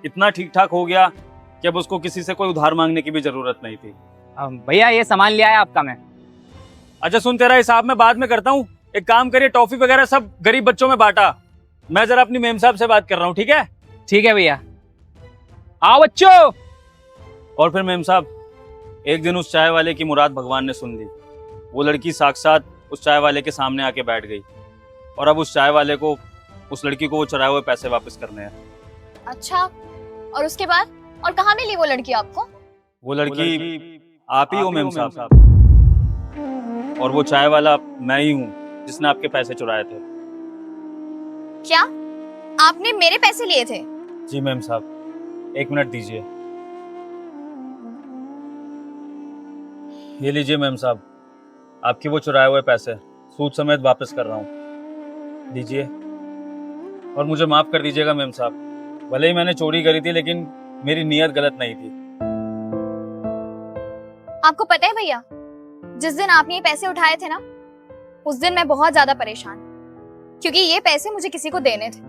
इतना ठीक ठाक हो गया कि अब उसको किसी से कोई उधार मांगने की भी जरूरत नहीं थी। भैया ये सामान लिया है आपका मैं। अच्छा सुन, तेरा हिसाब मैं बाद में करता हूँ। एक काम करिए, टॉफी वगैरह सब गरीब बच्चों में बांटा। मैं जरा अपनी मेम साहब से बात कर रहा हूँ, ठीक है? ठीक है भैया। आओ बच्चों। और फिर मेम साहब, एक दिन उस चाय वाले की मुराद भगवान ने सुन ली। वो लड़की साक्षात उस चाय वाले के सामने आके बैठ गई और अब उस चाय वाले को उस लड़की को वो चुराए हुए पैसे वापस करने हैं। अच्छा, और उसके बाद? और कहाँ मिली वो लड़की आपको? वो लड़की आप ही हो मेम साहब, और वो चाय वाला मैं ही हूँ जिसने आपके पैसे चुराए थे। क्या आपने मेरे पैसे लिए थे? जी मेम साहब, एक मिनट दीजिए। ये लीजिए मेम साहब, आपके वो चुराए हुए पैसे सूद समेत वापस कर रहा हूँ, दीजिए। और मुझे माफ कर दीजिएगा मेम साहब, भले ही मैंने चोरी करी थी लेकिन मेरी नीयत गलत नहीं थी। आपको पता है भैया, जिस दिन आपने ये पैसे उठाए थे ना, उस दिन मैं बहुत ज्यादा परेशान, क्योंकि ये पैसे मुझे किसी को देने थे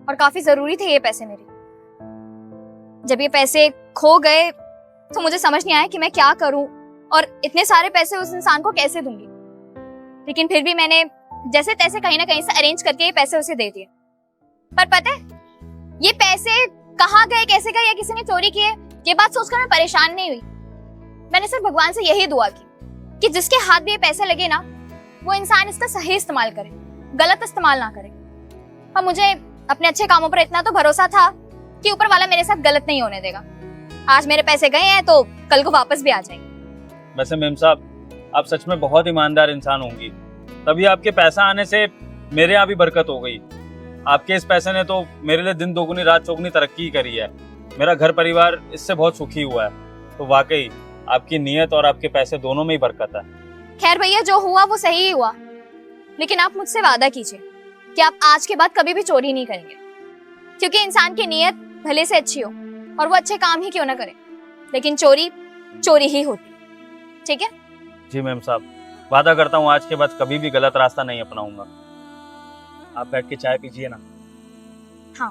और काफी जरूरी थे ये पैसे मेरे। जब ये पैसे खो गए तो मुझे समझ नहीं आया कि मैं क्या करूं और इतने सारे पैसे उस इंसान को कैसे दूंगी। लेकिन फिर भी मैंने जैसे तैसे कहीं ना कहीं से अरेंज करके ये पैसे उसे दे दिए। पर पता है ये पैसे कहाँ गए, कैसे गए, या किसी ने चोरी किए, ये बात सोचकर मैं परेशान नहीं हुई। मैंने सिर्फ भगवान से यही दुआ की कि जिसके हाथ में ये पैसे लगे ना, वो इंसान इसका सही इस्तेमाल करे, गलत इस्तेमाल ना करे। और मुझे अपने अच्छे कामों पर इतना तो भरोसा था कि ऊपर वाला मेरे साथ गलत नहीं होने देगा। आज मेरे पैसे गए हैं तो कल को वापस भी आ जाएंगे। वैसे मेम साहब, आप सच में बहुत ईमानदार इंसान होंगी, तभी आपके पैसा आने से मेरे यहाँ भी बरकत हो गई। आपके इस पैसे ने तो मेरे लिए दिन दोगुनी रात चौगुनी तरक्की करी है। मेरा घर परिवार इससे बहुत सुखी हुआ है। तो वाकई आपकी नीयत और आपके पैसे दोनों में ही बरकत है। खैर भैया, जो हुआ वो सही ही हुआ, लेकिन आप मुझसे वादा कीजिए कि आप आज के बाद कभी भी चोरी नहीं करेंगे, क्योंकि इंसान की नीयत भले से अच्छी हो और वो अच्छे काम ही क्यों ना करे, लेकिन चोरी चोरी ही होती। ठीक है? जी मैम साहब, वादा करता हूँ आज के बाद कभी भी गलत रास्ता नहीं अपनाऊंगा। आप बैठ के चाय पीजिए ना। हाँ।